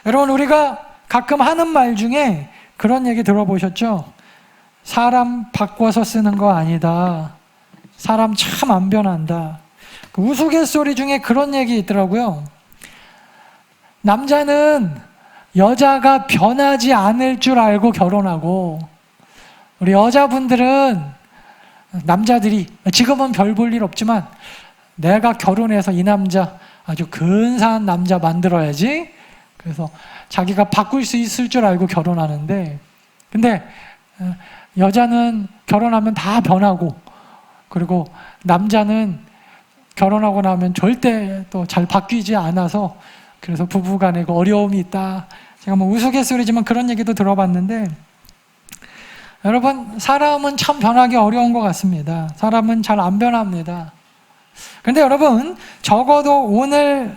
여러분, 우리가 가끔 하는 말 중에 그런 얘기 들어보셨죠? 사람 바꿔서 쓰는 거 아니다. 사람 참 안 변한다. 그 우스갯소리 중에 그런 얘기 있더라고요. 남자는 여자가 변하지 않을 줄 알고 결혼하고, 우리 여자분들은, 남자들이 지금은 별 볼 일 없지만 내가 결혼해서 이 남자 아주 근사한 남자 만들어야지, 그래서 자기가 바꿀 수 있을 줄 알고 결혼하는데, 근데 여자는 결혼하면 다 변하고, 그리고 남자는 결혼하고 나면 절대 또 잘 바뀌지 않아서, 그래서 부부간에 그 어려움이 있다. 제가 뭐 우스갯소리지만 그런 얘기도 들어봤는데, 여러분, 사람은 참 변하기 어려운 것 같습니다. 사람은 잘 안 변합니다. 그런데 여러분, 적어도 오늘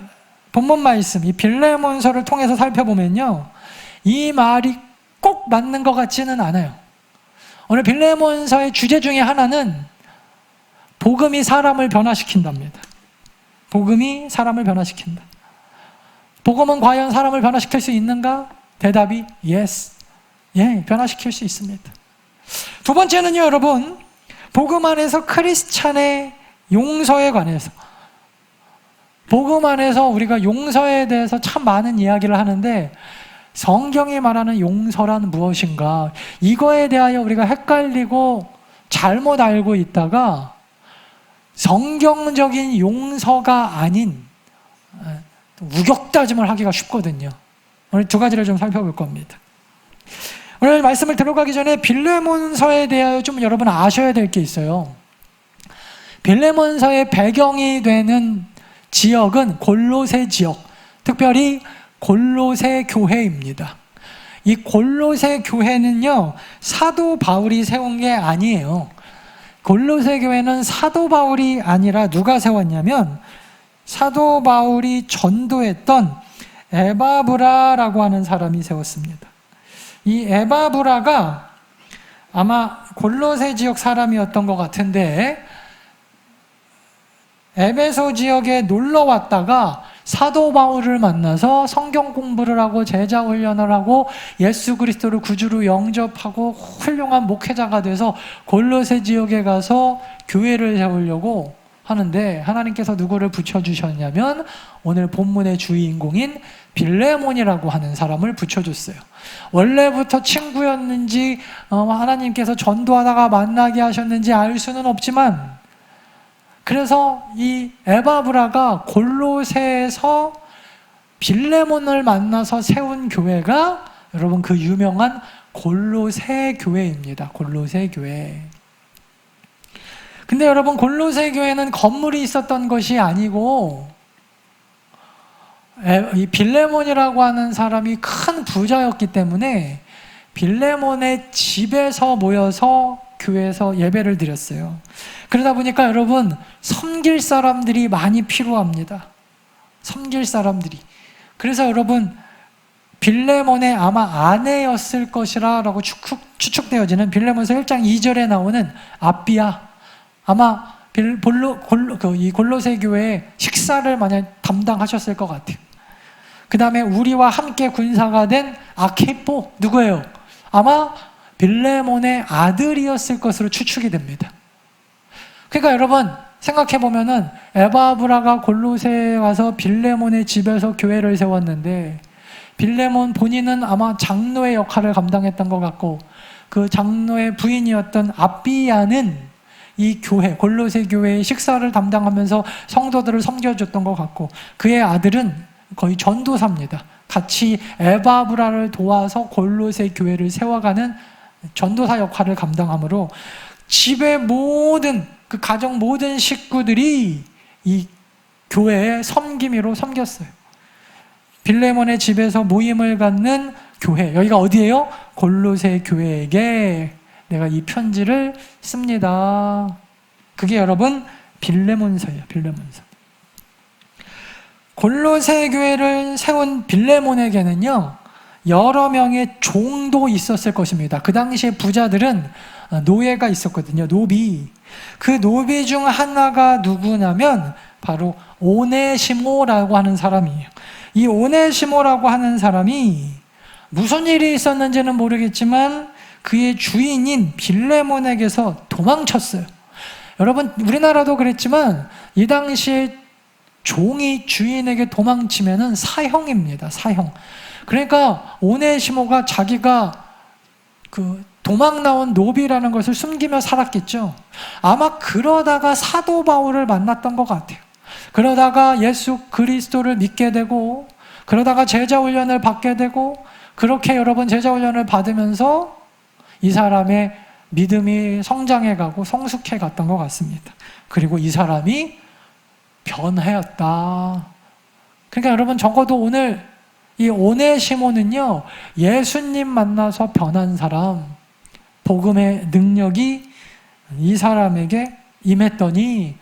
본문 말씀, 이 빌레몬서를 통해서 살펴보면요, 이 말이 꼭 맞는 것 같지는 않아요. 오늘 빌레몬서의 주제 중에 하나는 복음이 사람을 변화시킨답니다. 복음이 사람을 변화시킨다. 복음은 과연 사람을 변화시킬 수 있는가? 대답이 yes. 예, 변화시킬 수 있습니다. 두 번째는요, 여러분, 복음 안에서 크리스찬의 용서에 관해서, 복음 안에서 우리가 용서에 대해서 참 많은 이야기를 하는데, 성경이 말하는 용서란 무엇인가, 이거에 대하여 우리가 헷갈리고 잘못 알고 있다가 성경적인 용서가 아닌 우격다짐을 하기가 쉽거든요. 오늘 두 가지를 좀 살펴볼 겁니다. 오늘 말씀을 들어가기 전에 빌레몬서에 대하여 좀 여러분 아셔야 될 게 있어요. 빌레몬서의 배경이 되는 지역은 골로새 지역, 특별히 골로새 교회입니다. 이 골로새 교회는요, 사도 바울이 세운 게 아니에요. 골로새 교회는 사도 바울이 아니라 누가 세웠냐면, 사도 바울이 전도했던 에바브라라고 하는 사람이 세웠습니다. 이 에바브라가 아마 골로새 지역 사람이었던 것 같은데, 에베소 지역에 놀러 왔다가 사도 바울을 만나서 성경 공부를 하고 제자 훈련을 하고 예수 그리스도를 구주로 영접하고 훌륭한 목회자가 돼서 골로새 지역에 가서 교회를 세우려고 하는데, 하나님께서 누구를 붙여주셨냐면 오늘 본문의 주인공인 빌레몬이라고 하는 사람을 붙여줬어요. 원래부터 친구였는지 하나님께서 전도하다가 만나게 하셨는지 알 수는 없지만, 그래서 이 에바브라가 골로새에서 빌레몬을 만나서 세운 교회가 여러분 그 유명한 골로새 교회입니다. 골로새 교회. 근데 여러분, 골로새 교회는 건물이 있었던 것이 아니고, 이 빌레몬이라고 하는 사람이 큰 부자였기 때문에 빌레몬의 집에서 모여서 교회에서 예배를 드렸어요. 그러다 보니까 여러분, 섬길 사람들이 많이 필요합니다. 섬길 사람들이. 그래서 여러분, 빌레몬의 아마 아내였을 것이라 라고 추측되어지는 빌레몬서 1장 2절에 나오는 아비야, 아마 이 골로새 교회의 식사를 만약 담당하셨을 것 같아요. 그 다음에 우리와 함께 군사가 된 아케포, 누구예요? 아마 빌레몬의 아들이었을 것으로 추측이 됩니다. 그러니까 여러분, 생각해보면은 에바브라가 골로새에 와서 빌레몬의 집에서 교회를 세웠는데, 빌레몬 본인은 아마 장로의 역할을 감당했던 것 같고, 그 장로의 부인이었던 아비야는 이 교회, 골로새 교회의 식사를 담당하면서 성도들을 섬겨줬던 것 같고, 그의 아들은 거의 전도사입니다. 같이 에바브라를 도와서 골로새 교회를 세워가는 전도사 역할을 감당하므로 집의 모든, 그 가정 모든 식구들이 이 교회의 섬김이로 섬겼어요. 빌레몬의 집에서 모임을 갖는 교회, 여기가 어디예요? 골로새 교회에게 내가 이 편지를 씁니다. 그게 여러분 빌레몬서예요. 빌레몬서. 골로새 교회를 세운 빌레몬에게는요, 여러 명의 종도 있었을 것입니다. 그 당시에 부자들은 노예가 있었거든요. 노비. 그 노비 중 하나가 누구냐면 바로 오네시모라고 하는 사람이에요. 이 오네시모라고 하는 사람이 무슨 일이 있었는지는 모르겠지만 그의 주인인 빌레몬에게서 도망쳤어요. 여러분, 우리나라도 그랬지만 이 당시에 종이 주인에게 도망치면은 사형입니다. 사형. 그러니까 오네시모가 자기가 그 도망 나온 노비라는 것을 숨기며 살았겠죠. 아마 그러다가 사도 바울을 만났던 것 같아요. 그러다가 예수 그리스도를 믿게 되고, 그러다가 제자 훈련을 받게 되고, 그렇게 여러분 제자 훈련을 받으면서 이 사람의 믿음이 성장해 가고 성숙해 갔던 것 같습니다. 그리고 이 사람이 변하였다. 그러니까 여러분, 적어도 오늘 이 오네시모는요, 예수님 만나서 변한 사람, 복음의 능력이 이 사람에게 임했더니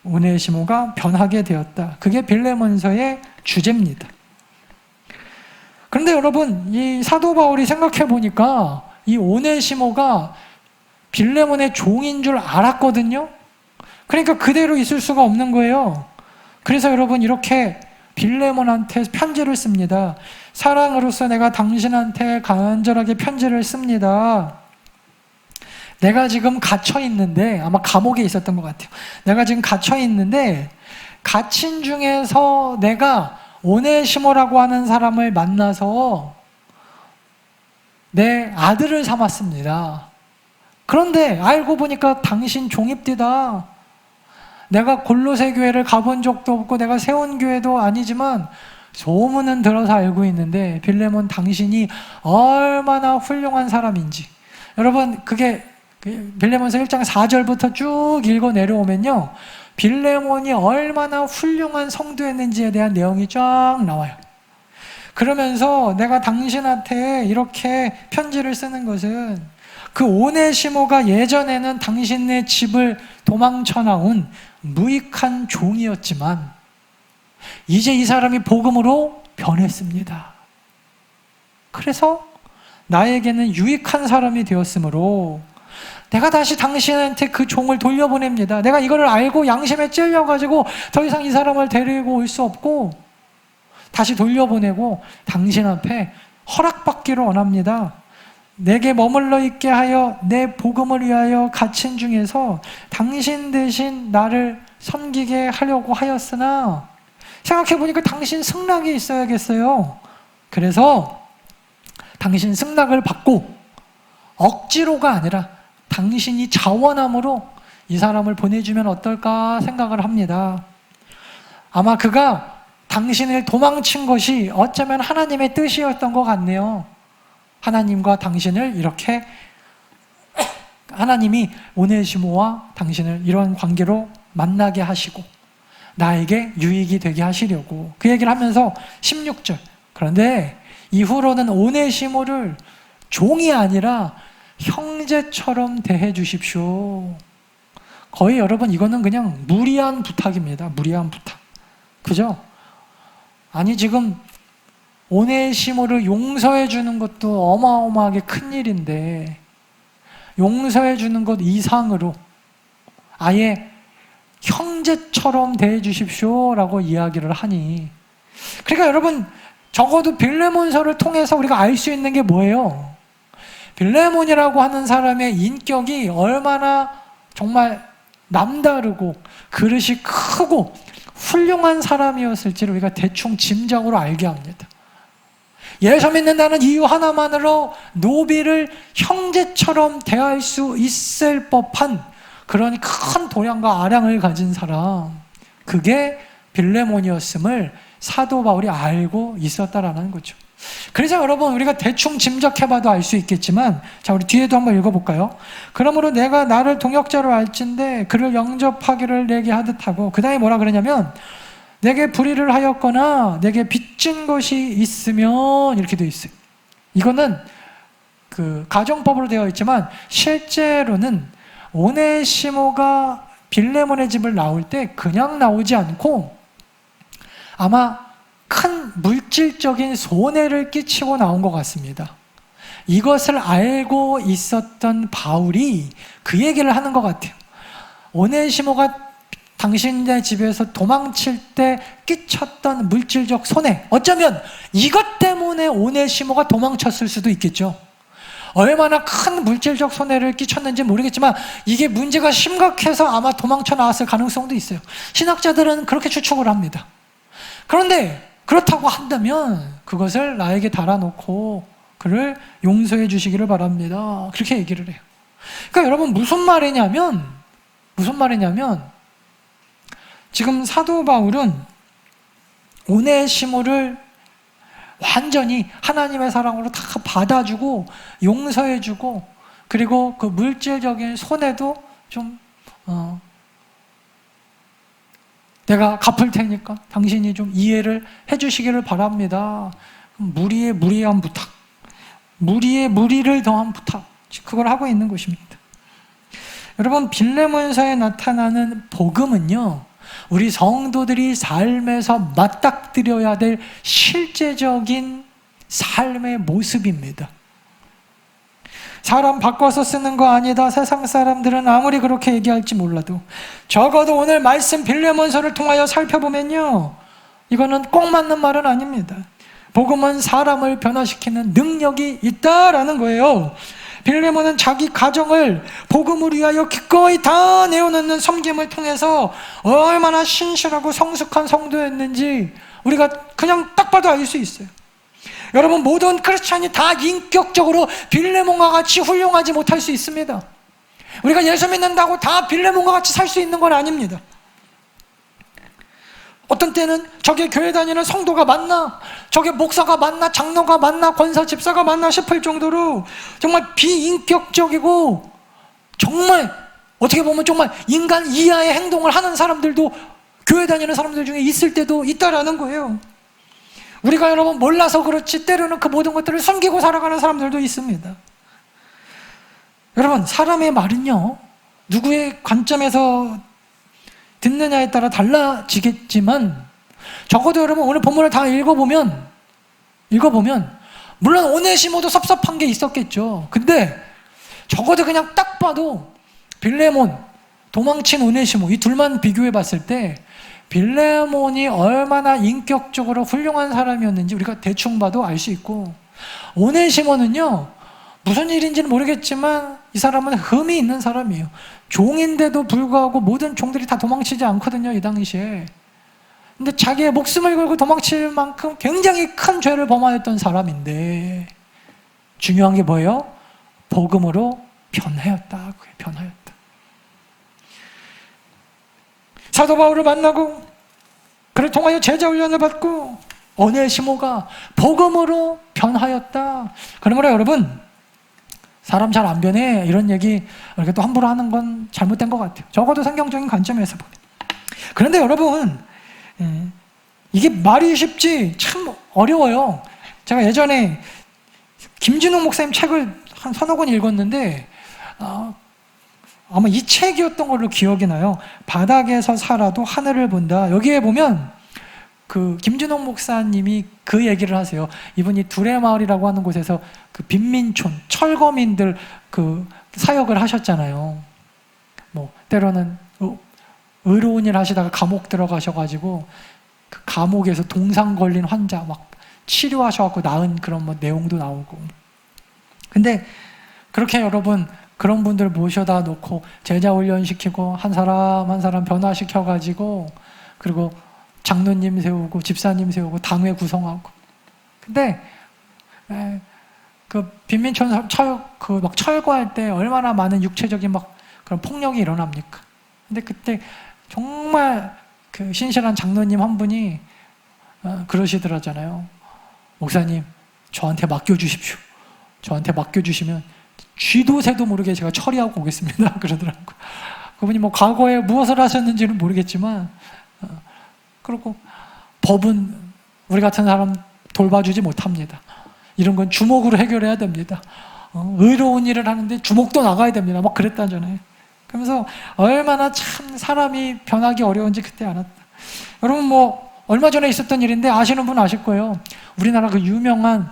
오네시모가 변하게 되었다. 그게 빌레몬서의 주제입니다. 그런데 여러분, 이 사도 바울이 생각해 보니까 이 오네시모가 빌레몬의 종인 줄 알았거든요. 그러니까 그대로 있을 수가 없는 거예요. 그래서 여러분, 이렇게 빌레몬한테 편지를 씁니다. 사랑으로서 내가 당신한테 간절하게 편지를 씁니다. 내가 지금 갇혀 있는데, 아마 감옥에 있었던 것 같아요. 내가 지금 갇혀 있는데, 갇힌 중에서 내가 오네시모라고 하는 사람을 만나서 내 아들을 삼았습니다. 그런데 알고 보니까 당신 종입디다. 내가 골로새 교회를 가본 적도 없고 내가 세운 교회도 아니지만 소문은 들어서 알고 있는데 빌레몬 당신이 얼마나 훌륭한 사람인지. 여러분, 그게 빌레몬서 1장 4절부터 쭉 읽어 내려오면요, 빌레몬이 얼마나 훌륭한 성도였는지에 대한 내용이 쫙 나와요. 그러면서 내가 당신한테 이렇게 편지를 쓰는 것은 그 오네시모가 예전에는 당신네 집을 도망쳐 나온 무익한 종이었지만 이제 이 사람이 복음으로 변했습니다. 그래서 나에게는 유익한 사람이 되었으므로 내가 다시 당신한테 그 종을 돌려보냅니다. 내가 이거를 알고 양심에 찔려가지고 더 이상 이 사람을 데리고 올 수 없고 다시 돌려보내고 당신 앞에 허락받기를 원합니다. 내게 머물러 있게 하여 내 복음을 위하여 갇힌 중에서 당신 대신 나를 섬기게 하려고 하였으나 생각해보니까 당신 승낙이 있어야겠어요. 그래서 당신 승낙을 받고 억지로가 아니라 당신이 자원함으로 이 사람을 보내주면 어떨까 생각을 합니다. 아마 그가 당신을 도망친 것이 어쩌면 하나님의 뜻이었던 것 같네요. 하나님과 당신을 이렇게, 하나님이 오네시모와 당신을 이런 관계로 만나게 하시고 나에게 유익이 되게 하시려고 그 얘기를 하면서 16절, 그런데 이후로는 오네시모를 종이 아니라 형제처럼 대해 주십시오. 거의 여러분, 이거는 그냥 무리한 부탁입니다. 무리한 부탁. 그죠? 아니, 지금 오네시모를 용서해 주는 것도 어마어마하게 큰 일인데 용서해 주는 것 이상으로 아예 형제처럼 대해 주십시오라고 이야기를 하니, 그러니까 여러분, 적어도 빌레몬서를 통해서 우리가 알 수 있는 게 뭐예요? 빌레몬이라고 하는 사람의 인격이 얼마나 정말 남다르고 그릇이 크고 훌륭한 사람이었을지를 우리가 대충 짐작으로 알게 합니다. 예수 믿는다는 이유 하나만으로 노비를 형제처럼 대할 수 있을 법한 그런 큰 도량과 아량을 가진 사람, 그게 빌레몬이었음을 사도 바울이 알고 있었다라는 거죠. 그래서 여러분, 우리가 대충 짐작해봐도 알 수 있겠지만, 자, 우리 뒤에도 한번 읽어볼까요? 그러므로 내가 나를 동역자로 알진대 그를 영접하기를 내게 하듯 하고, 그 다음에 뭐라 그러냐면 내게 불의를 하였거나 내게 빚진 것이 있으면, 이렇게 되어 있어요. 이거는 그 가정법으로 되어 있지만 실제로는 오네시모가 빌레몬의 집을 나올 때 그냥 나오지 않고 아마 큰 물질적인 손해를 끼치고 나온 것 같습니다. 이것을 알고 있었던 바울이 그 얘기를 하는 것 같아요. 오네시모가 당신네 집에서 도망칠 때 끼쳤던 물질적 손해, 어쩌면 이것 때문에 오네시모가 도망쳤을 수도 있겠죠. 얼마나 큰 물질적 손해를 끼쳤는지 모르겠지만 이게 문제가 심각해서 아마 도망쳐 나왔을 가능성도 있어요. 신학자들은 그렇게 추측을 합니다. 그런데 그렇다고 한다면 그것을 나에게 달아놓고 그를 용서해 주시기를 바랍니다. 그렇게 얘기를 해요. 그러니까 여러분 무슨 말이냐면 지금 사도 바울은 오네시모를 완전히 하나님의 사랑으로 다 받아주고 용서해주고, 그리고 그 물질적인 손해도 좀 내가 갚을 테니까 당신이 좀 이해를 해주시기를 바랍니다. 무리에 무리한 부탁, 무리에 무리를 더한 부탁, 그걸 하고 있는 것입니다. 여러분, 빌레몬서에 나타나는 복음은요, 우리 성도들이 삶에서 맞닥뜨려야 될 실제적인 삶의 모습입니다. 사람 바꿔서 쓰는 거 아니다. 세상 사람들은 아무리 그렇게 얘기할지 몰라도 적어도 오늘 말씀 빌레몬서를 통하여 살펴보면요, 이거는 꼭 맞는 말은 아닙니다. 복음은 사람을 변화시키는 능력이 있다라는 거예요. 빌레몬은 자기 가정을 복음을 위하여 기꺼이 다 내어놓는 섬김을 통해서 얼마나 신실하고 성숙한 성도였는지 우리가 그냥 딱 봐도 알 수 있어요. 여러분, 모든 크리스찬이 다 인격적으로 빌레몬과 같이 훌륭하지 못할 수 있습니다. 우리가 예수 믿는다고 다 빌레몬과 같이 살 수 있는 건 아닙니다. 어떤 때는 저게 교회 다니는 성도가 맞나, 저게 목사가 맞나, 장로가 맞나, 권사, 집사가 맞나 싶을 정도로 정말 비인격적이고 정말 어떻게 보면 정말 인간 이하의 행동을 하는 사람들도 교회 다니는 사람들 중에 있을 때도 있다라는 거예요. 우리가 여러분 몰라서 그렇지 때로는 그 모든 것들을 숨기고 살아가는 사람들도 있습니다. 여러분, 사람의 말은요, 누구의 관점에서 듣느냐에 따라 달라지겠지만 적어도 여러분 오늘 본문을 다 읽어보면 물론 오네시모도 섭섭한 게 있었겠죠. 근데 적어도 그냥 딱 봐도 빌레몬, 도망친 오네시모, 이 둘만 비교해 봤을 때 빌레몬이 얼마나 인격적으로 훌륭한 사람이었는지 우리가 대충 봐도 알 수 있고, 오네시모는요, 무슨 일인지는 모르겠지만 이 사람은 흠이 있는 사람이에요. 종인데도 불구하고 모든 종들이 다 도망치지 않거든요, 이 당시에. 근데 자기의 목숨을 걸고 도망칠 만큼 굉장히 큰 죄를 범하였던 사람인데, 중요한 게 뭐예요? 복음으로 변하였다. 그게 변하였다. 사도 바울을 만나고 그를 통하여 제자 훈련을 받고 오네시모가 복음으로 변하였다. 그러므로 여러분, 사람 잘 안 변해 이런 얘기 이렇게 또 함부로 하는 건 잘못된 것 같아요. 적어도 성경적인 관점에서 보면. 그런데 여러분, 이게 말이 쉽지 참 어려워요. 제가 예전에 김진욱 목사님 책을 한 서너 권 읽었는데 아마 이 책이었던 걸로 기억이 나요. 바닥에서 살아도 하늘을 본다. 여기에 보면 그 김준홍 목사님이 그 얘기를 하세요. 이분이 두레마을이라고 하는 곳에서 그 빈민촌 철거민들 그 사역을 하셨잖아요. 뭐 때로는 의로운 일 하시다가 감옥 들어가셔가지고 그 감옥에서 동상 걸린 환자 막 치료하셔갖고 나은 그런 뭐 내용도 나오고. 근데 그렇게 여러분 그런 분들 모셔다 놓고 제자 훈련시키고 한 사람 한 사람 변화시켜가지고 그리고 장로님 세우고 집사님 세우고 당회 구성하고. 근데 그 빈민촌 막 철거할 때 얼마나 많은 육체적인 막 그런 폭력이 일어납니까? 근데 그때 정말 그 신실한 장로님 한 분이 그러시더라잖아요. 목사님, 저한테 맡겨주십시오. 저한테 맡겨주시면 쥐도 새도 모르게 제가 처리하고 오겠습니다. 그러더라고요. 그분이 뭐 과거에 무엇을 하셨는지는 모르겠지만, 그리고 법은 우리 같은 사람 돌봐주지 못합니다. 이런 건 주먹으로 해결해야 됩니다. 의로운 일을 하는데 주먹도 나가야 됩니다. 막 그랬다잖아요. 그러면서 얼마나 참 사람이 변하기 어려운지 그때 알았다. 여러분 뭐 얼마 전에 있었던 일인데 아시는 분 아실 거예요. 우리나라 그 유명한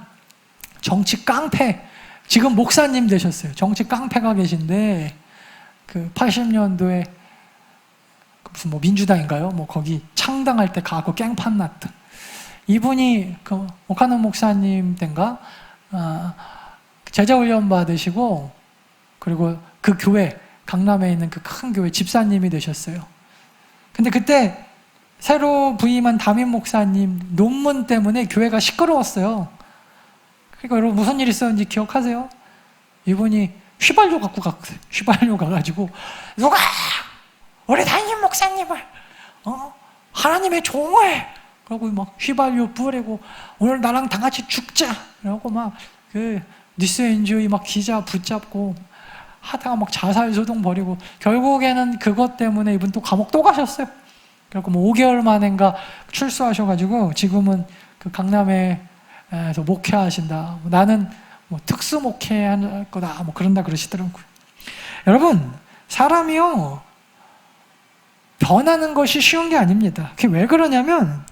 정치 깡패, 지금 목사님 되셨어요. 정치 깡패가 계신데 그 80년도에 무슨 뭐 민주당인가요? 뭐 거기 창당할 때 가고 깽판 났던 이분이 그 오카노 목사님 땐가 제자 훈련 받으시고 그리고 그 교회 강남에 있는 그 큰 교회 집사님이 되셨어요. 근데 그때 새로 부임한 담임 목사님 논문 때문에 교회가 시끄러웠어요. 그러니까 여러분 무슨 일이 있었는지 기억하세요? 이분이 휘발유 갖고 갔어요. 휘발유 가가지고 누가 우리 담임 목사님을 하나님의 종을 그러고 막 휘발유 뿌리고 오늘 나랑 다 같이 죽자 그러고 막 그 뉴스엔조이 막 기자 붙잡고 하다가 막 자살 소동 벌이고 결국에는 그것 때문에 이분 또 감옥 또 가셨어요. 그래서 뭐 5개월 만인가 출소하셔가지고 지금은 그 강남에서 목회하신다. 나는 뭐 특수 목회할 거다. 뭐 그런다 그러시더라고요. 여러분 사람이요 변하는 것이 쉬운 게 아닙니다. 그게 왜 그러냐면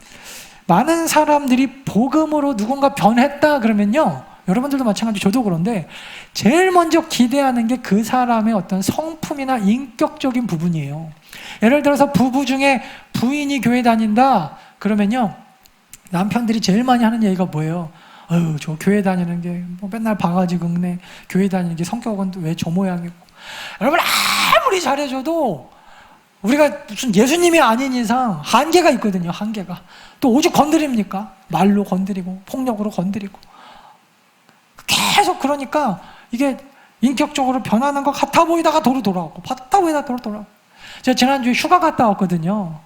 많은 사람들이 복음으로 누군가 변했다 그러면요 여러분들도 마찬가지 저도 그런데 제일 먼저 기대하는 게 그 사람의 어떤 성품이나 인격적인 부분이에요. 예를 들어서 부부 중에 부인이 교회 다닌다 그러면요 남편들이 제일 많이 하는 얘기가 뭐예요? 아유 저 교회 다니는 게 뭐 맨날 바가지 긁네. 교회 다니는 게 성격은 왜 저 모양이고. 여러분 아무리 잘해줘도 우리가 무슨 예수님이 아닌 이상 한계가 있거든요. 한계가. 또 오직 건드립니까? 말로 건드리고 폭력으로 건드리고 계속 그러니까 이게 인격적으로 변하는 것 같아 보이다가 도로 돌아오고 같아 보이다가 도로 돌아오고. 제가 지난주에 휴가 갔다 왔거든요.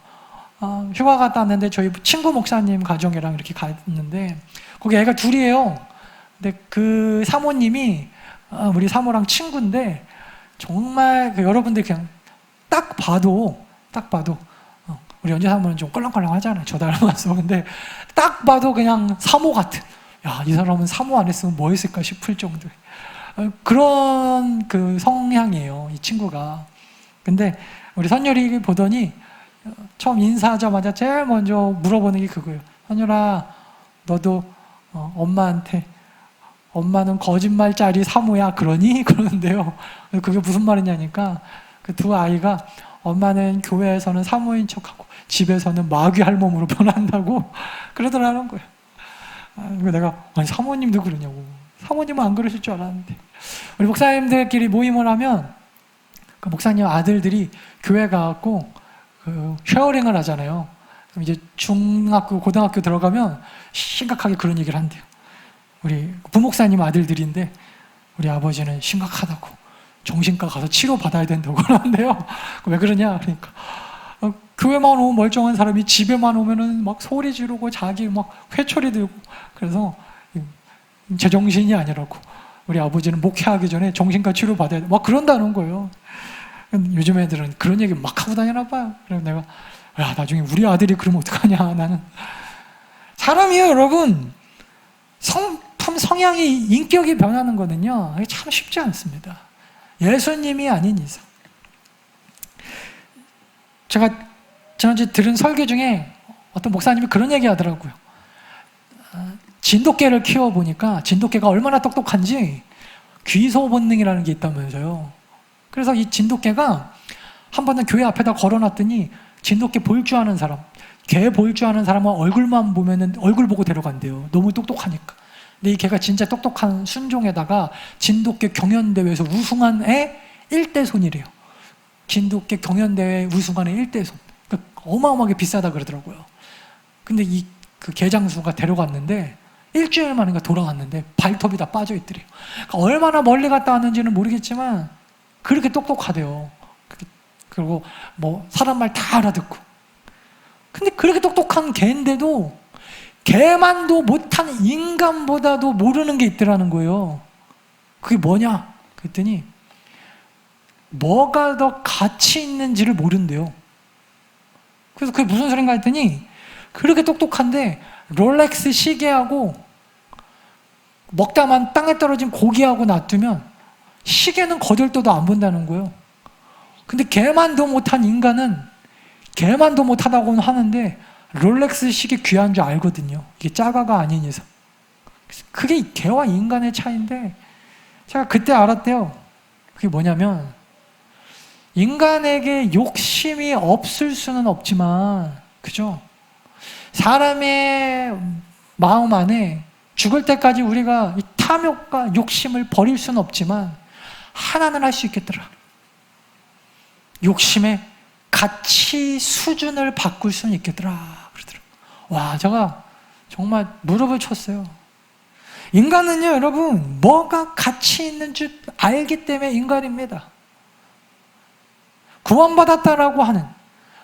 휴가 갔다 왔는데 저희 친구 목사님 가정이랑 이렇게 갔는데 거기 애가 둘이에요. 근데 그 사모님이 우리 사모랑 친구인데 정말 그 여러분들 그냥 딱 봐도 우리 연재 사모는 좀 껄렁껄렁 하잖아요. 저 닮아서. 근데 딱 봐도 그냥 사모 같은 야, 이 사람은 사모 안 했으면 뭐 했을까 싶을 정도의 그런 그 성향이에요. 이 친구가. 근데 우리 선율이 보더니 처음 인사하자마자 제일 먼저 물어보는 게 그거예요. 선율아 너도 엄마한테 엄마는 거짓말짜리 사모야 그러니? 그러는데요. 그게 무슨 말이냐니까 그 두 아이가 엄마는 교회에서는 사모인 척하고 집에서는 마귀 할멈으로 변한다고 그러더라는 거예요. 내가 아니 사모님도 그러냐고. 사모님은 안 그러실 줄 알았는데. 우리 목사님들끼리 모임을 하면 그 목사님 아들들이 교회 가갖고 그 쉐어링을 하잖아요. 그럼 이제 중학교, 고등학교 들어가면 심각하게 그런 얘기를 한대요. 우리 부목사님 아들들인데 우리 아버지는 심각하다고 정신과 가서 치료 받아야 된다고 그러는데요. 왜 그러냐? 그러니까 교회만 오면 멀쩡한 사람이 집에만 오면은 막 소리 지르고 자기 막 회초리 들고 그래서 제정신이 아니라고 우리 아버지는 목회하기 전에 정신과 치료 받아야 돼. 막 그런다는 거예요. 요즘 애들은 그런 얘기 막 하고 다니나 봐요. 그래서 내가 야 나중에 우리 아들이 그러면 어떡하냐. 나는 사람이요 여러분 성품 성향이 인격이 변하는 거는요 이게 참 쉽지 않습니다. 예수님이 아닌 이상. 제가 지난주에 들은 설교 중에 어떤 목사님이 그런 얘기 하더라고요. 진돗개를 키워보니까 진돗개가 얼마나 똑똑한지 귀소 본능이라는 게 있다면서요. 그래서 이 진돗개가 한 번은 교회 앞에다 걸어놨더니 진돗개 볼 줄 아는 사람, 개 볼 줄 아는 사람은 얼굴만 보면은 얼굴 보고 데려간대요. 너무 똑똑하니까. 근데 이 개가 진짜 똑똑한 순종에다가 진돗개 경연대회에서 우승한 애 1대 손이래요. 진돗개 경연대회 우승한 애 1대 손. 그러니까 어마어마하게 비싸다 그러더라고요. 근데 그 개장수가 데려갔는데 일주일 만인가 돌아왔는데 발톱이 다 빠져 있더래요. 그러니까 얼마나 멀리 갔다 왔는지는 모르겠지만 그렇게 똑똑하대요. 그리고 뭐 사람 말 다 알아듣고. 근데 그렇게 똑똑한 개인데도 개만도 못한 인간보다도 모르는 게 있더라는 거예요. 그게 뭐냐? 그랬더니 뭐가 더 가치 있는지를 모른대요. 그래서 그게 무슨 소린가 했더니 그렇게 똑똑한데 롤렉스 시계하고 먹다만 땅에 떨어진 고기하고 놔두면 시계는 거들떠도 안 본다는 거예요. 근데 개만도 못한 인간은 개만도 못하다고는 하는데 롤렉스 시계 귀한 줄 알거든요. 이게 짜가가 아닌 이상. 그게 개와 인간의 차이인데 제가 그때 알았대요. 그게 뭐냐면 인간에게 욕심이 없을 수는 없지만, 그죠? 사람의 마음 안에 죽을 때까지 우리가 이 탐욕과 욕심을 버릴 수는 없지만 하나는 할 수 있겠더라. 욕심의 가치 수준을 바꿀 수는 있겠더라. 그러더라고요. 와, 제가 정말 무릎을 쳤어요. 인간은요, 여러분, 뭐가 가치 있는 줄 알기 때문에 인간입니다. 구원받았다라고 하는,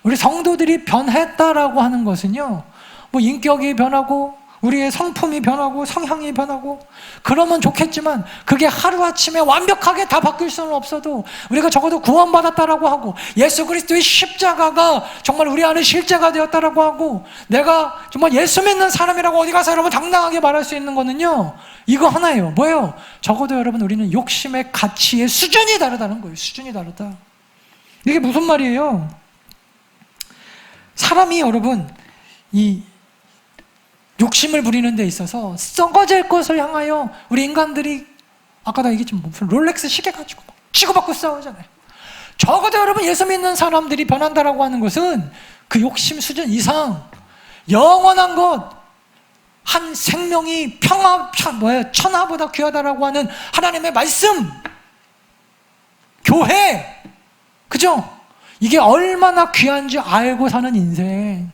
우리 성도들이 변했다라고 하는 것은요, 뭐 인격이 변하고 우리의 성품이 변하고 성향이 변하고 그러면 좋겠지만 그게 하루아침에 완벽하게 다 바뀔 수는 없어도 우리가 적어도 구원받았다라고 하고 예수 그리스도의 십자가가 정말 우리 안에 실제가 되었다라고 하고 내가 정말 예수 믿는 사람이라고 어디 가서 여러분 당당하게 말할 수 있는 거는요, 이거 하나예요. 뭐예요? 적어도 여러분 우리는 욕심의 가치의 수준이 다르다는 거예요. 수준이 다르다. 이게 무슨 말이에요? 사람이 여러분 이 욕심을 부리는 데 있어서 썩어질 것을 향하여 우리 인간들이 아까 다 얘기했지만 무슨 롤렉스 시계 가지고 치고받고 싸우잖아요. 적어도 여러분 예수 믿는 사람들이 변한다라고 하는 것은 그 욕심 수준 이상 영원한 것, 한 생명이 천하보다 귀하다라고 하는 하나님의 말씀, 교회, 그죠? 이게 얼마나 귀한지 알고 사는 인생.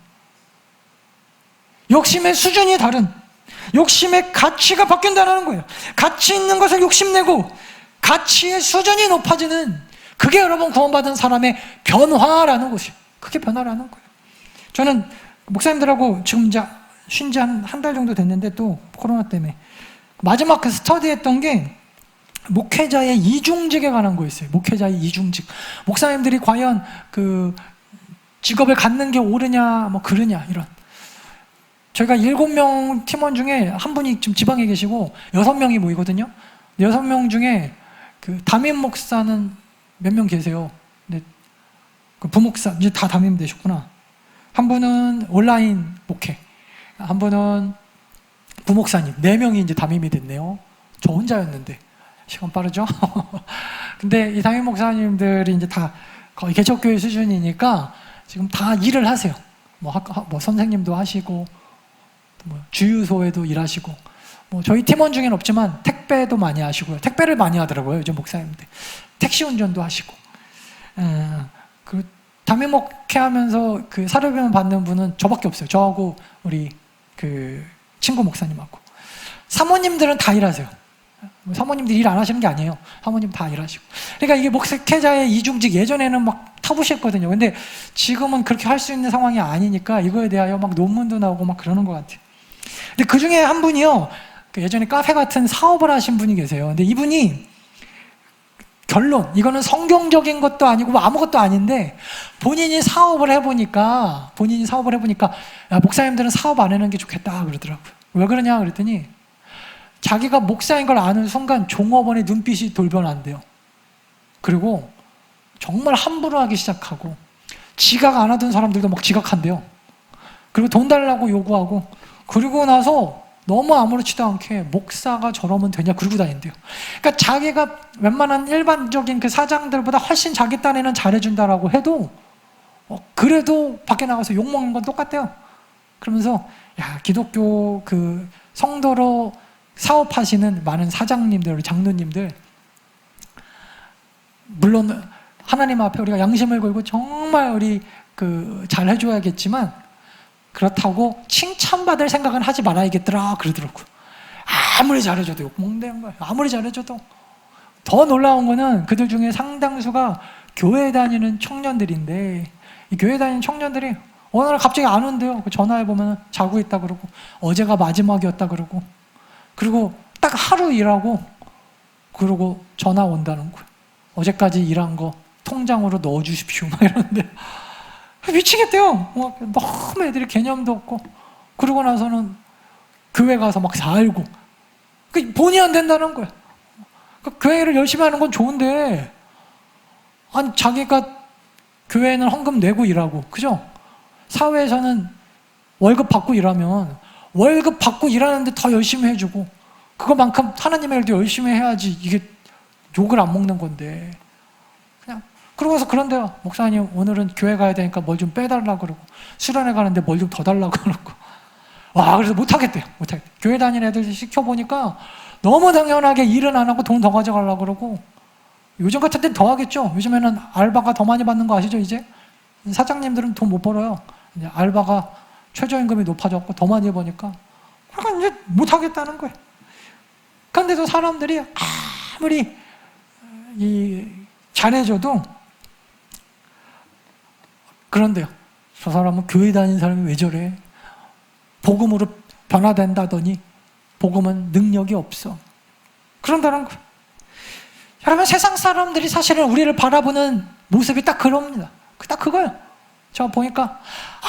욕심의 수준이 다른, 욕심의 가치가 바뀐다는 거예요. 가치 있는 것을 욕심내고 가치의 수준이 높아지는, 그게 여러분 구원받은 사람의 변화라는 것이에요. 그게 변화라는 거예요. 저는 목사님들하고 지금 이제 쉰 지 한 달 정도 됐는데 또 코로나 때문에 마지막 그 스터디했던 게 목회자의 이중직에 관한 거였어요. 목회자의 이중직. 목사님들이 과연 그 직업을 갖는 게 옳으냐, 뭐 그러냐, 이런. 저희가 7명 팀원 중에 한 분이 지금 지방에 계시고 6명이 모이거든요. 6명 중에 그 담임 목사는 몇 명 계세요. 근데 그 부목사, 이제 다 담임 되셨구나. 한 분은 온라인 목회, 한 분은 부목사님, 4명이 이제 담임이 됐네요. 저 혼자였는데. 시간 빠르죠? 근데 이 담임 목사님들이 이제 다 거의 개척교회 수준이니까 지금 다 일을 하세요. 뭐 선생님도 하시고, 뭐 주유소에도 일하시고, 뭐 저희 팀원 중에는 없지만 택배도 많이 하시고요. 택배를 많이 하더라고요, 요즘 목사님들. 택시 운전도 하시고. 그 담임 목회하면서 그 사료비만 받는 분은 저밖에 없어요. 저하고 우리 그 친구 목사님하고. 사모님들은 다 일하세요. 사모님들이 일 안 하시는 게 아니에요. 사모님 다 일하시고. 그러니까 이게 목회자의 이중직, 예전에는 막 타부셨거든요. 근데 지금은 그렇게 할 수 있는 상황이 아니니까 이거에 대하여 막 논문도 나오고 막 그러는 것 같아요. 근데 그 중에 한 분이요, 예전에 카페 같은 사업을 하신 분이 계세요. 근데 이분이 결론, 이거는 성경적인 것도 아니고 뭐 아무것도 아닌데 본인이 사업을 해보니까 야, 목사님들은 사업 안 하는 게 좋겠다 그러더라고요. 왜 그러냐 그랬더니 자기가 목사인 걸 아는 순간 종업원의 눈빛이 돌변한대요. 그리고 정말 함부로 하기 시작하고 지각 안 하던 사람들도 막 지각한대요. 그리고 돈 달라고 요구하고, 그리고 나서 너무 아무렇지도 않게 목사가 저러면 되냐 그러고 다닌대요. 그러니까 자기가 웬만한 일반적인 그 사장들보다 훨씬 자기 딴에는 잘해준다라고 해도 그래도 밖에 나가서 욕먹는 건 똑같대요. 그러면서 야, 기독교 그 성도로 사업하시는 많은 사장님들, 장로님들, 물론 하나님 앞에 우리가 양심을 걸고 정말 우리 그 잘 해줘야겠지만 그렇다고 칭찬받을 생각은 하지 말아야겠더라 그러더라고요. 아무리 잘해줘도 욕먹는 거예요. 아무리 잘해줘도. 더 놀라운 거는 그들 중에 상당수가 교회 다니는 청년들인데, 이 교회 다니는 청년들이 어느 날 갑자기 안 온대요. 전화해보면 자고 있다 그러고, 어제가 마지막이었다 그러고, 그리고 딱 하루 일하고 그러고 전화 온다는 거예요. 어제까지 일한 거 통장으로 넣어주십시오 막 이러는데 미치겠대요. 너무 애들이 개념도 없고, 그러고 나서는 교회 가서 막 살고, 본의 안 된다는 거예요. 교회를 열심히 하는 건 좋은데, 아니 자기가 교회는 헌금 내고 일하고, 그죠? 사회에서는 월급 받고 일하면 월급 받고 일하는데 더 열심히 해주고, 그거만큼 하나님의 일도 열심히 해야지 이게 욕을 안 먹는 건데, 그냥 그러고서 그런데요, 목사님 오늘은 교회 가야 되니까 뭘 좀 빼달라고 그러고, 수련회 가는데 뭘 좀 더 달라고 그러고. 와, 그래서 못하겠대요. 교회 다니는 애들 시켜보니까 너무 당연하게 일은 안 하고 돈 더 가져가려고 그러고, 요즘 같은 때는 더 하겠죠. 요즘에는 알바가 더 많이 받는 거 아시죠, 이제? 사장님들은 돈 못 벌어요. 이제 알바가 최저임금이 높아졌고 더 많이 버니까. 그러니까 이제 못하겠다는 거예요. 그런데도 사람들이 아무리 잘해줘도, 그런데요, 저 사람은 교회 다니는 사람이 왜 저래? 복음으로 변화된다더니 복음은 능력이 없어. 그런다는 거예요. 여러분, 세상 사람들이 사실은 우리를 바라보는 모습이 딱 그럽니다. 딱 그거예요. 저 보니까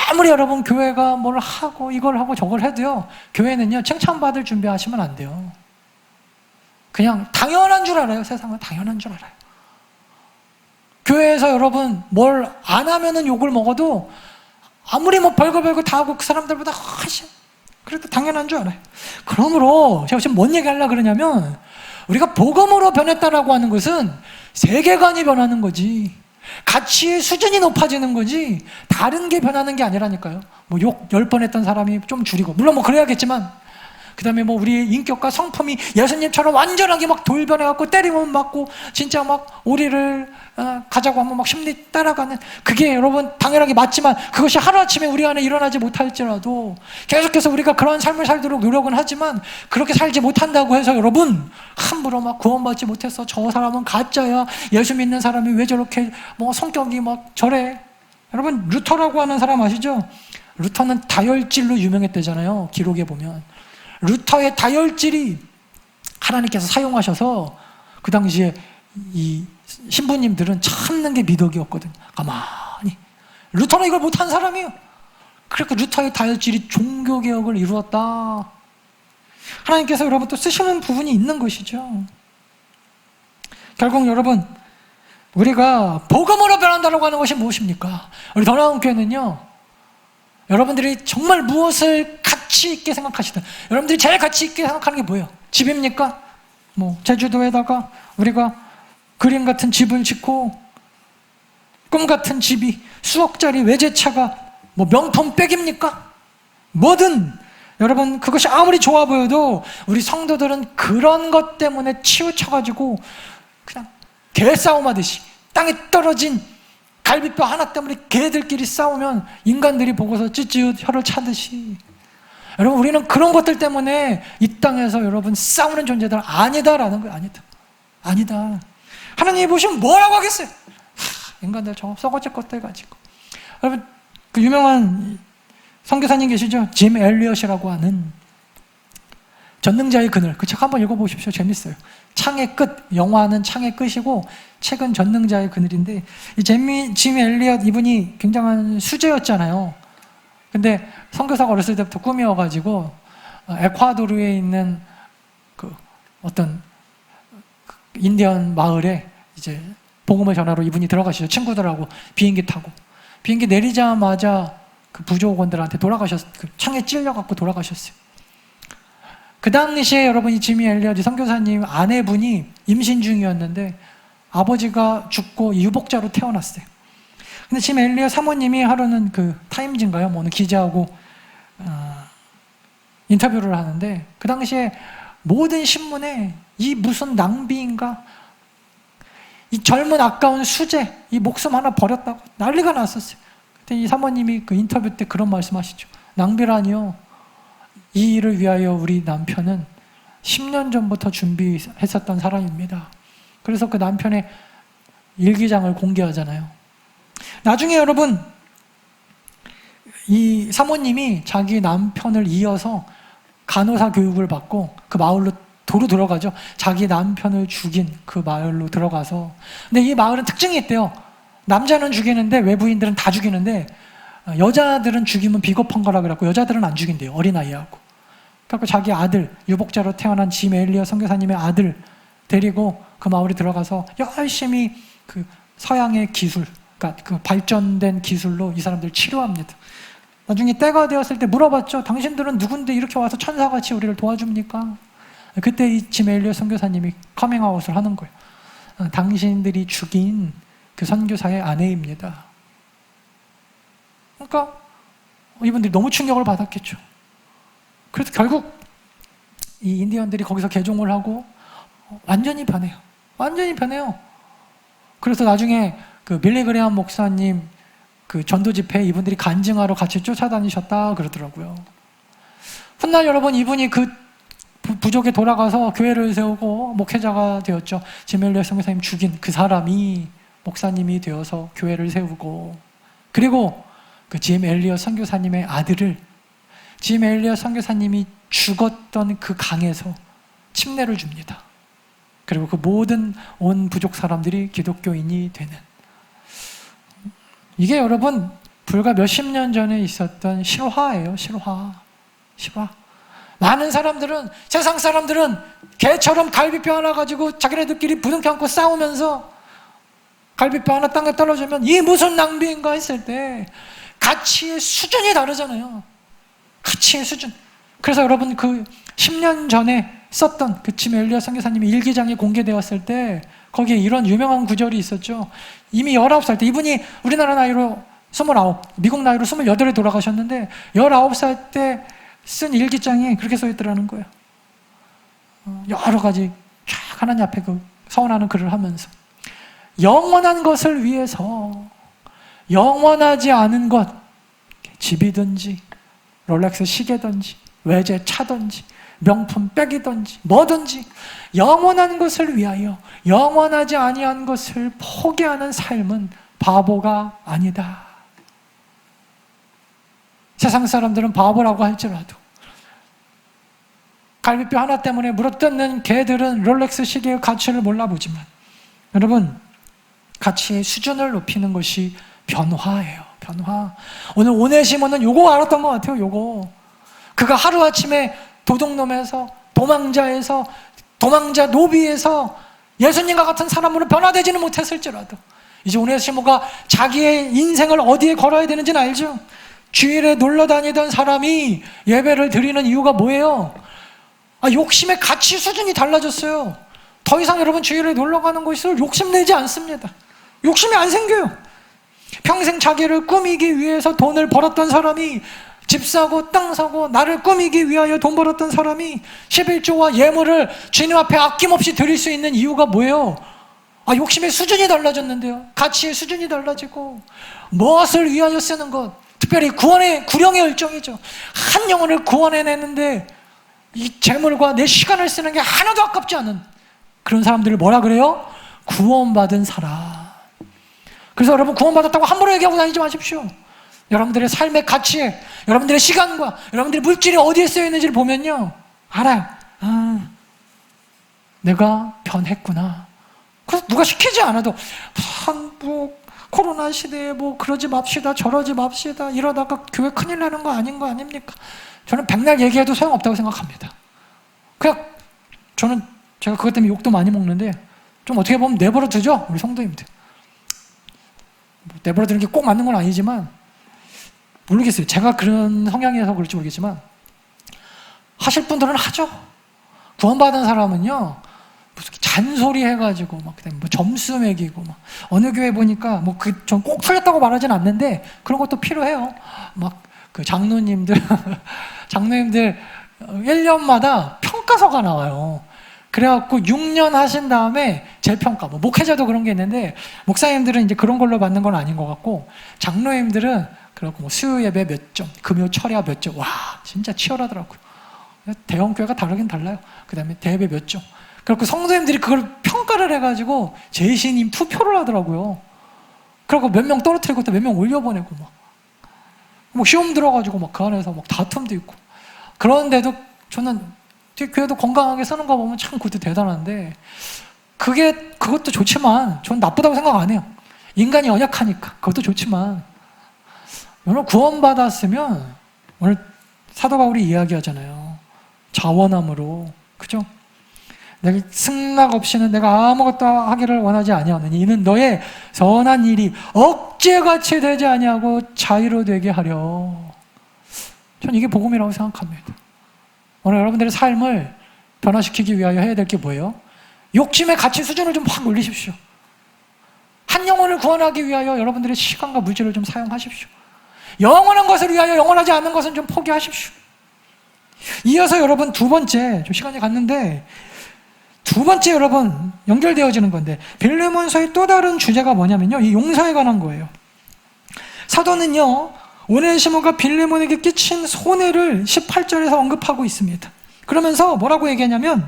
아무리 여러분 교회가 뭘 하고 이걸 하고 저걸 해도요, 교회는요 칭찬받을 준비하시면 안 돼요. 그냥 당연한 줄 알아요. 세상은 당연한 줄 알아요. 교회에서 여러분 뭘 안 하면은 욕을 먹어도 아무리 뭐 별거 다 하고 그 사람들보다 훨씬 그래도 당연한 줄 알아요. 그러므로 제가 지금 뭔 얘기 하려고 그러냐면, 우리가 복음으로 변했다라고 하는 것은 세계관이 변하는 거지, 가치의 수준이 높아지는 거지, 다른 게 변하는 게 아니라니까요. 뭐 욕 10번 했던 사람이 좀 줄이고, 물론 뭐 그래야겠지만, 그 다음에 뭐 우리의 인격과 성품이 예수님처럼 완전하게 막 돌변해갖고 때리면 맞고 진짜 막 우리를 가자고 하면 막 심리 따라가는, 그게 여러분 당연하게 맞지만, 그것이 하루아침에 우리 안에 일어나지 못할지라도 계속해서 우리가 그런 삶을 살도록 노력은 하지만, 그렇게 살지 못한다고 해서 여러분 함부로 막 구원받지 못해서 저 사람은 가짜야, 예수 믿는 사람이 왜 저렇게 뭐 성격이 막 저래. 여러분, 루터라고 하는 사람 아시죠? 루터는 다혈질로 유명했대잖아요. 기록에 보면 루터의 다혈질이 하나님께서 사용하셔서 그 당시에 이 신부님들은 참는 게 미덕이었거든요. 가만히. 루터는 이걸 못한 사람이에요. 그러니까 루터의 다혈질이 종교개혁을 이루었다. 하나님께서 여러분 또 쓰시는 부분이 있는 것이죠. 결국 여러분, 우리가 복음으로 변한다고 하는 것이 무엇입니까? 우리 더 나은 교회는요, 여러분들이 정말 무엇을 가치 있게 생각하시든, 여러분들이 제일 가치 있게 생각하는 게 뭐예요? 집입니까? 뭐 제주도에다가 우리가 그림 같은 집을 짓고 꿈 같은 집이 수억짜리 외제차가 뭐 명품백입니까? 뭐든 여러분, 그것이 아무리 좋아 보여도 우리 성도들은 그런 것 때문에 치우쳐가지고 그냥 개싸움 하듯이 땅에 떨어진 갈비뼈 하나 때문에 개들끼리 싸우면 인간들이 보고서 찌찌 혀를 차듯이, 여러분 우리는 그런 것들 때문에 이 땅에서 여러분 싸우는 존재들 아니다라는 거예요. 아니다. 하나님이 보시면 뭐라고 하겠어요? 인간들 저 썩어질 것들 가지고. 여러분, 그 유명한 선교사님 계시죠? 짐 엘리엇이라고 하는 전능자의 그늘, 그 책 한번 읽어보십시오. 재밌어요. 창의 끝, 영화는 창의 끝이고 책은 전능자의 그늘인데, 이 짐 엘리엇 이분이 굉장한 수재였잖아요. 근데 선교사가 어렸을 때부터 꿈이어가지고 에콰도르에 있는 그 어떤 인디언 마을에 이제 복음을 전하러 이분이 들어가시죠. 친구들하고 비행기 타고. 비행기 내리자마자 그 부족원들한테 그 창에 찔려갖고 돌아가셨어요. 그 당시에 여러분, 이 지미 엘리엇 선교사님 아내분이 임신 중이었는데 아버지가 죽고 유복자로 태어났어요. 근데 지미 엘리엇 사모님이 하루는 그 타임즈인가요? 뭐 어느 기자하고 인터뷰를 하는데, 그 당시에 모든 신문에 이 무슨 낭비인가, 이 젊은 아까운 수재, 이 목숨 하나 버렸다고 난리가 났었어요. 그때 이 사모님이 그 인터뷰 때 그런 말씀하시죠. 낭비라니요, 이 일을 위하여 우리 남편은 10년 전부터 준비했었던 사람입니다. 그래서 그 남편의 일기장을 공개하잖아요. 나중에 여러분, 이 사모님이 자기 남편을 이어서 간호사 교육을 받고 그 마을로 도로 들어가죠. 자기 남편을 죽인 그 마을로 들어가서. 근데 이 마을은 특징이 있대요. 남자는 죽이는데 외부인들은 다 죽이는데 여자들은 죽이면 비겁한 거라 그래갖고 여자들은 안 죽인대요. 어린아이하고. 그래서 자기 아들, 유복자로 태어난 짐 엘리엇 선교사님의 아들 데리고 그 마을에 들어가서 열심히 그 서양의 기술, 그러니까 그 발전된 기술로 이 사람들 치료합니다. 나중에 때가 되었을 때 물어봤죠. 당신들은 누군데 이렇게 와서 천사같이 우리를 도와줍니까? 그때 이 짐 엘리엇 선교사님이 커밍아웃을 하는 거예요. 당신들이 죽인 그 선교사의 아내입니다. 그러니까 이분들이 너무 충격을 받았겠죠. 그래서 결국 이 인디언들이 거기서 개종을 하고 완전히 변해요. 완전히 변해요. 그래서 나중에 그 빌리 그레이엄 목사님 그 전도 집회에 이분들이 간증하러 같이 쫓아다니셨다 그러더라고요. 훗날 여러분 이분이 그 부족에 돌아가서 교회를 세우고 목회자가 되었죠. 짐 엘리엇 선교사님 죽인 그 사람이 목사님이 되어서 교회를 세우고, 그리고 그 짐 엘리엇 선교사님의 아들을 짐 엘리엇 선교사님이 죽었던 그 강에서 침례를 줍니다. 그리고 그 모든 온 부족 사람들이 기독교인이 되는, 이게 여러분 불과 몇십 년 전에 있었던 실화예요. 실화. 많은 사람들은, 세상 사람들은 개처럼 갈비뼈 하나 가지고 자기네들끼리 부둥켜 안고 싸우면서 갈비뼈 하나 땅에 떨어지면 이 무슨 낭비인가 했을 때 가치의 수준이 다르잖아요. 가치의 수준. 그래서 여러분 그 10년 전에 썼던 그 짐 엘리엇 선교사님의 일기장이 공개되었을 때 거기에 이런 유명한 구절이 있었죠. 이미 19살 때, 이분이 우리나라 나이로 29, 미국 나이로 28에 돌아가셨는데 19살 때 쓴 일기장에 그렇게 써 있더라는 거예요. 여러 가지 쫙 하나님 앞에 그 서원하는 글을 하면서, 영원한 것을 위해서 영원하지 않은 것, 집이든지 롤렉스 시계든지 외제 차든지 명품 백이든지 뭐든지 영원한 것을 위하여 영원하지 아니한 것을 포기하는 삶은 바보가 아니다. 세상 사람들은 바보라고 할지라도 갈비뼈 하나 때문에 물어뜯는 개들은 롤렉스 시계의 가치를 몰라보지만, 여러분 가치의 수준을 높이는 것이 변화예요. 변화. 오늘 오네시모는 요거 알았던 것 같아요. 요거. 그가 하루아침에 도둑놈에서, 도망자에서, 도망자 노비에서 예수님과 같은 사람으로 변화되지는 못했을지라도 이제 오네시모가 자기의 인생을 어디에 걸어야 되는지는 알죠. 주일에 놀러 다니던 사람이 예배를 드리는 이유가 뭐예요? 욕심의 가치 수준이 달라졌어요. 더 이상 여러분 주일에 놀러 가는 것을 욕심내지 않습니다. 욕심이 안 생겨요. 평생 자기를 꾸미기 위해서 돈을 벌었던 사람이, 집 사고 땅 사고 나를 꾸미기 위하여 돈 벌었던 사람이 11조와 예물을 주님 앞에 아낌없이 드릴 수 있는 이유가 뭐예요? 욕심의 수준이 달라졌는데요. 가치의 수준이 달라지고, 무엇을 위하여 쓰는 것, 특별히 구령의 열정이죠. 한 영혼을 구원해내는데 이 재물과 내 시간을 쓰는 게 하나도 아깝지 않은 그런 사람들을 뭐라 그래요? 구원받은 사람. 그래서 여러분 구원받았다고 함부로 얘기하고 다니지 마십시오. 여러분들의 삶의 가치에, 여러분들의 시간과 여러분들의 물질이 어디에 쓰여 있는지를 보면요, 알아요. 내가 변했구나. 그래서 누가 시키지 않아도 코로나 시대에 그러지 맙시다, 저러지 맙시다, 이러다가 교회 큰일 나는 거 아닌 거 아닙니까? 저는 백날 얘기해도 소용없다고 생각합니다. 그냥 제가 그것 때문에 욕도 많이 먹는데 좀 어떻게 보면 내버려 두죠, 우리 성도님들. 내버려 두는 게 꼭 맞는 건 아니지만, 모르겠어요. 제가 그런 성향이라서 그럴지 모르겠지만 하실 분들은 하죠. 구원받은 사람은요, 무슨 잔소리 해가지고 그다음에 점수 매기고 어느 교회 보니까 전 꼭 풀렸다고 말하진 않는데 그런 것도 필요해요. 그 장로님들 1년마다 평가서가 나와요. 그래갖고 6년 하신 다음에 재평가, 목회자도 그런 게 있는데, 목사님들은 이제 그런 걸로 받는 건 아닌 것 같고, 장로님들은 그렇고 수요 예배 몇 점, 금요 철야 몇 점, 와 진짜 치열하더라고요. 대형 교회가 다르긴 달라요. 그 다음에 대예배 몇 점. 그래갖고 성도님들이 그걸 평가를 해가지고 재신임 투표를 하더라고요. 그리고 몇 명 떨어뜨리고 또 몇 명 올려보내고 시험 들어가지고 그 안에서 다툼도 있고. 그런데도 저는 교회도 건강하게 쓰는 거 보면 참 그것도 대단한데, 그것도 좋지만 전 나쁘다고 생각 안 해요. 인간이 연약하니까 그것도 좋지만, 오늘 구원받았으면 오늘 사도 바울이 이야기하잖아요. 자원함으로, 그죠? 내가 승낙 없이는 내가 아무것도 하기를 원하지 아니하느니 이는 너의 선한 일이 억제같이 되지 아니하고 자유로 되게 하려. 전 이게 복음이라고 생각합니다. 오늘 여러분들의 삶을 변화시키기 위하여 해야 될 게 뭐예요? 욕심의 가치 수준을 좀 확 올리십시오. 한 영혼을 구원하기 위하여 여러분들의 시간과 물질을 좀 사용하십시오. 영원한 것을 위하여 영원하지 않은 것은 좀 포기하십시오. 이어서 여러분 두 번째, 좀 시간이 갔는데 두 번째 여러분 연결되어지는 건데, 빌레몬서의 또 다른 주제가 뭐냐면요, 이 용서에 관한 거예요. 사도는요, 오네시모가 빌레몬에게 끼친 손해를 18절에서 언급하고 있습니다. 그러면서 뭐라고 얘기하냐면,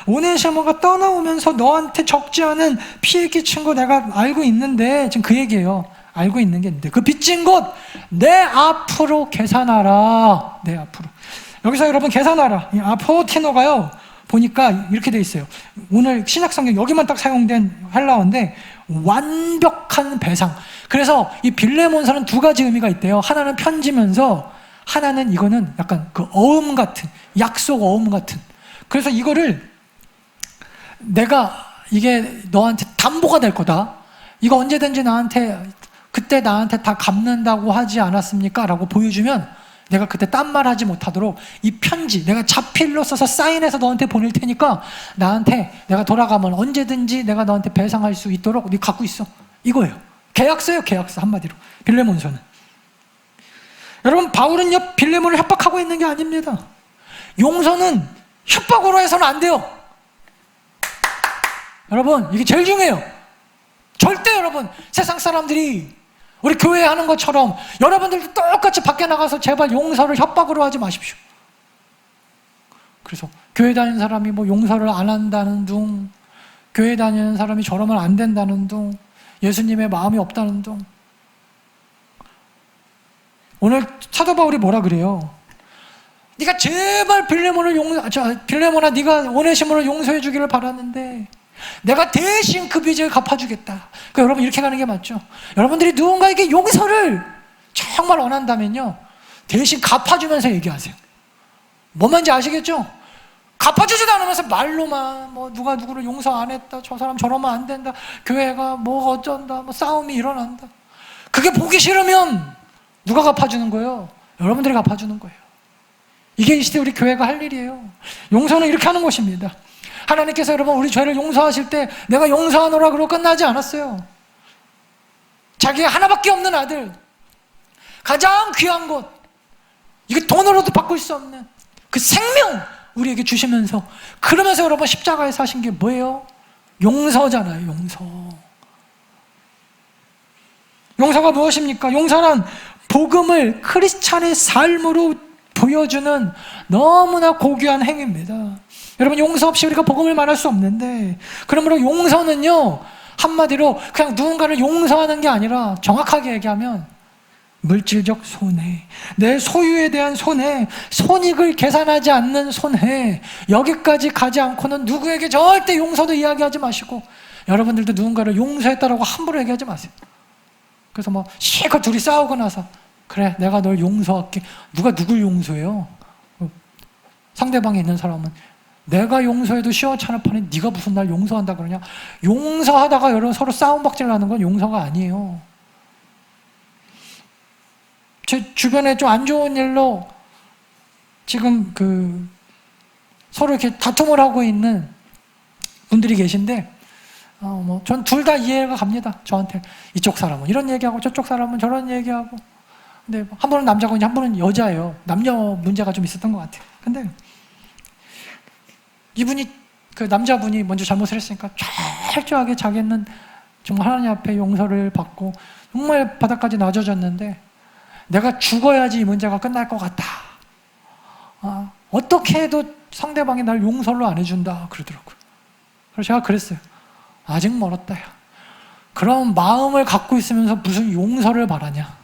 오네시모가 떠나오면서 너한테 적지 않은 피해 끼친 거 내가 알고 있는데, 지금 그 얘기예요. 알고 있는 게 있는데 그 빚진 것 내 앞으로 계산하라. 내 앞으로. 여기서 여러분 계산하라, 이 아포티노가요 보니까 이렇게 돼 있어요. 오늘 신약성경 여기만 딱 사용된 헬라어인데 완벽한 배상. 그래서 이 빌레몬서는 두 가지 의미가 있대요. 하나는 편지면서, 하나는 이거는 약간 그 어음 같은, 약속 어음 같은. 그래서 이거를 내가 이게 너한테 담보가 될 거다, 이거 언제든지 나한테 그때 나한테 다 갚는다고 하지 않았습니까? 라고 보여주면 내가 그때 딴 말 하지 못하도록 이 편지 내가 자필로 써서 사인해서 너한테 보낼 테니까 나한테 내가 돌아가면 언제든지 내가 너한테 배상할 수 있도록 네 갖고 있어. 이거예요. 계약서예요. 계약서. 한마디로 빌레몬서는. 여러분, 바울은요 빌레몬을 협박하고 있는 게 아닙니다. 용서는 협박으로 해서는 안 돼요. 여러분, 이게 제일 중요해요. 절대 여러분 세상 사람들이 우리 교회에 하는 것처럼 여러분들도 똑같이 밖에 나가서 제발 용서를 협박으로 하지 마십시오. 그래서 교회 다니는 사람이 뭐 용서를 안 한다는 둥, 교회 다니는 사람이 저러면 안 된다는 둥, 예수님의 마음이 없다는 둥. 오늘 사도 바울이 뭐라 그래요? 네가 제발 빌레몬아 네가 오네시모를 용서해 주기를 바랐는데 내가 대신 그 빚을 갚아주겠다. 그러니까 여러분 이렇게 가는 게 맞죠? 여러분들이 누군가에게 용서를 정말 원한다면요, 대신 갚아주면서 얘기하세요. 뭔 말인지 아시겠죠? 갚아주지도 않으면서 말로만 뭐 누가 누구를 용서 안 했다, 저 사람 저러면 안 된다, 교회가 뭐 어쩐다, 뭐 싸움이 일어난다. 그게 보기 싫으면 누가 갚아주는 거예요? 여러분들이 갚아주는 거예요. 이게 이 시대 우리 교회가 할 일이에요. 용서는 이렇게 하는 것입니다. 하나님께서 여러분 우리 죄를 용서하실 때 내가 용서하노라 그러고 끝나지 않았어요. 자기 하나밖에 없는 아들, 가장 귀한 것, 이게 돈으로도 바꿀 수 없는 그 생명 우리에게 주시면서, 그러면서 여러분 십자가에서 하신 게 뭐예요? 용서잖아요. 용서. 용서가 무엇입니까? 용서는 복음을 크리스찬의 삶으로 보여주는 너무나 고귀한 행위입니다. 여러분, 용서 없이 우리가 복음을 말할 수 없는데, 그러므로 용서는요 한마디로 그냥 누군가를 용서하는 게 아니라, 정확하게 얘기하면 물질적 손해, 내 소유에 대한 손해, 손익을 계산하지 않는 손해, 여기까지 가지 않고는 누구에게 절대 용서도 이야기하지 마시고, 여러분들도 누군가를 용서했다라고 함부로 얘기하지 마세요. 그래서 뭐 실컷 둘이 싸우고 나서 그래 내가 널 용서할게. 누가 누굴 용서해요? 상대방에 있는 사람은 내가 용서해도 시원찮을 판에 네가 무슨 날 용서한다 그러냐? 용서하다가 여러분 서로 싸움박질 나는 건 용서가 아니에요. 제 주변에 좀 안 좋은 일로 지금 서로 이렇게 다툼을 하고 있는 분들이 계신데, 전 둘 다 이해가 갑니다. 저한테 이쪽 사람은 이런 얘기하고 저쪽 사람은 저런 얘기하고. 근데 한 분은 남자고 한 분은 여자예요. 남녀 문제가 좀 있었던 것 같아요. 근데 이분이, 그 남자분이 먼저 잘못을 했으니까 철저하게 자기는 정말 하나님 앞에 용서를 받고 정말 바닥까지 낮아졌는데, 내가 죽어야지 이 문제가 끝날 것 같다. 어떻게 해도 상대방이 날 용서를 안 해준다 그러더라고요. 그래서 제가 그랬어요. 아직 멀었다 야. 그런 마음을 갖고 있으면서 무슨 용서를 바라냐.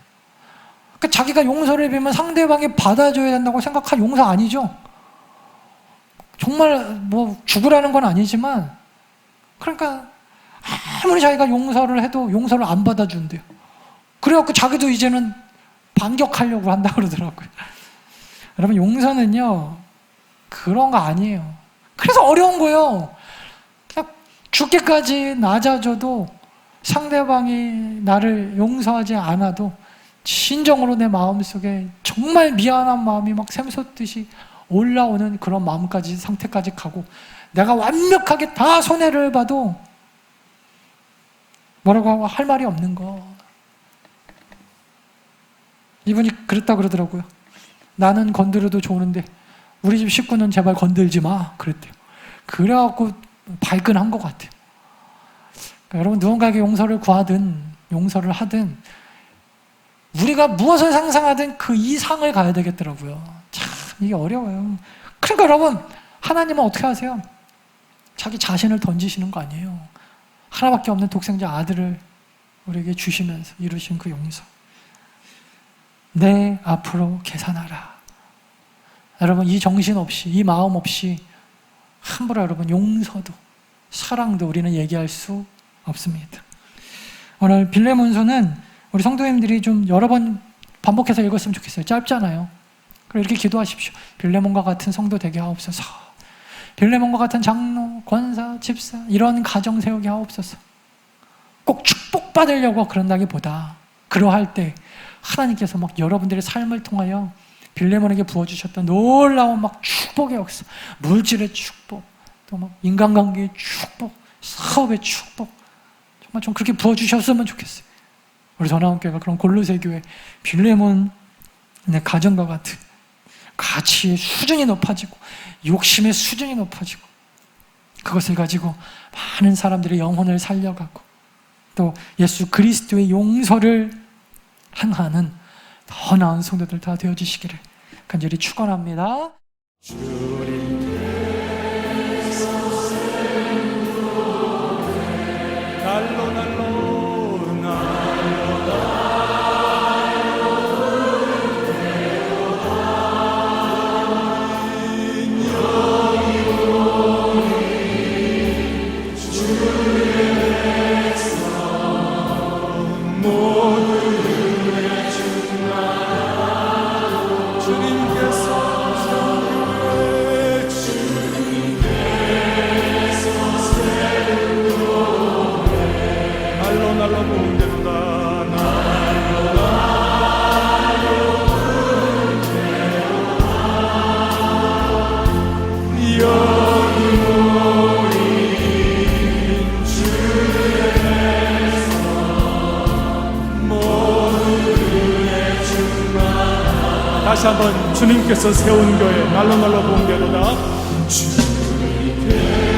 그러니까 자기가 용서를 빌면 상대방이 받아줘야 된다고 생각한 용서 아니죠. 정말 뭐 죽으라는 건 아니지만, 그러니까 아무리 자기가 용서를 해도 용서를 안 받아준대요. 그래갖고 자기도 이제는 반격하려고 한다 그러더라고요. 여러분, 용서는요 그런 거 아니에요. 그래서 어려운 거예요. 그냥 죽기까지 낮아져도 상대방이 나를 용서하지 않아도 진정으로 내 마음속에 정말 미안한 마음이 막 샘솟듯이 올라오는 그런 마음까지, 상태까지 가고, 내가 완벽하게 다 손해를 봐도 뭐라고 할 말이 없는 거. 이분이 그랬다 그러더라고요. 나는 건드려도 좋은데 우리 집 식구는 제발 건들지 마 그랬대요. 그래갖고 발끈한 것 같아요. 그러니까 여러분, 누군가에게 용서를 구하든 용서를 하든 우리가 무엇을 상상하든 그 이상을 가야 되겠더라고요. 참 이게 어려워요. 그러니까 여러분, 하나님은 어떻게 하세요? 자기 자신을 던지시는 거 아니에요. 하나밖에 없는 독생자 아들을 우리에게 주시면서 이루신 그 용서. 내 앞으로 계산하라. 여러분, 이 정신 없이, 이 마음 없이 함부로 여러분 용서도 사랑도 우리는 얘기할 수 없습니다. 오늘 빌레몬서는 우리 성도님들이 좀 여러 번 반복해서 읽었으면 좋겠어요. 짧잖아요. 그리고 이렇게 기도하십시오. 빌레몬과 같은 성도 되게 하옵소서. 빌레몬과 같은 장로, 권사, 집사 이런 가정 세우게 하옵소서. 꼭 축복받으려고 그런다기보다 그러할 때 하나님께서 막 여러분들의 삶을 통하여 빌레몬에게 부어주셨던 놀라운 막 축복의 역사, 물질의 축복, 또 막 인간관계의 축복, 사업의 축복, 정말 좀 그렇게 부어주셨으면 좋겠어요. 우리 전하원교회가 그런 골로새 교회 빌레몬의 가정과 같은 가치의 수준이 높아지고 욕심의 수준이 높아지고 그것을 가지고 많은 사람들의 영혼을 살려가고 또 예수 그리스도의 용서를 행하는 더 나은 성도들 다 되어주시기를 간절히 축원합니다. 다시 한번 주님께서 세운 교회 날로 날로 봉대로다. 주님께서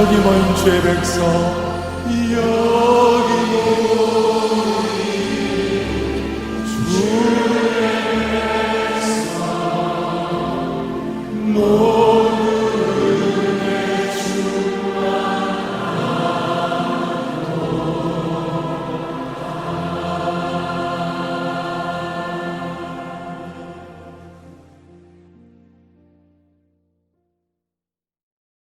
여기 모인 주의 백성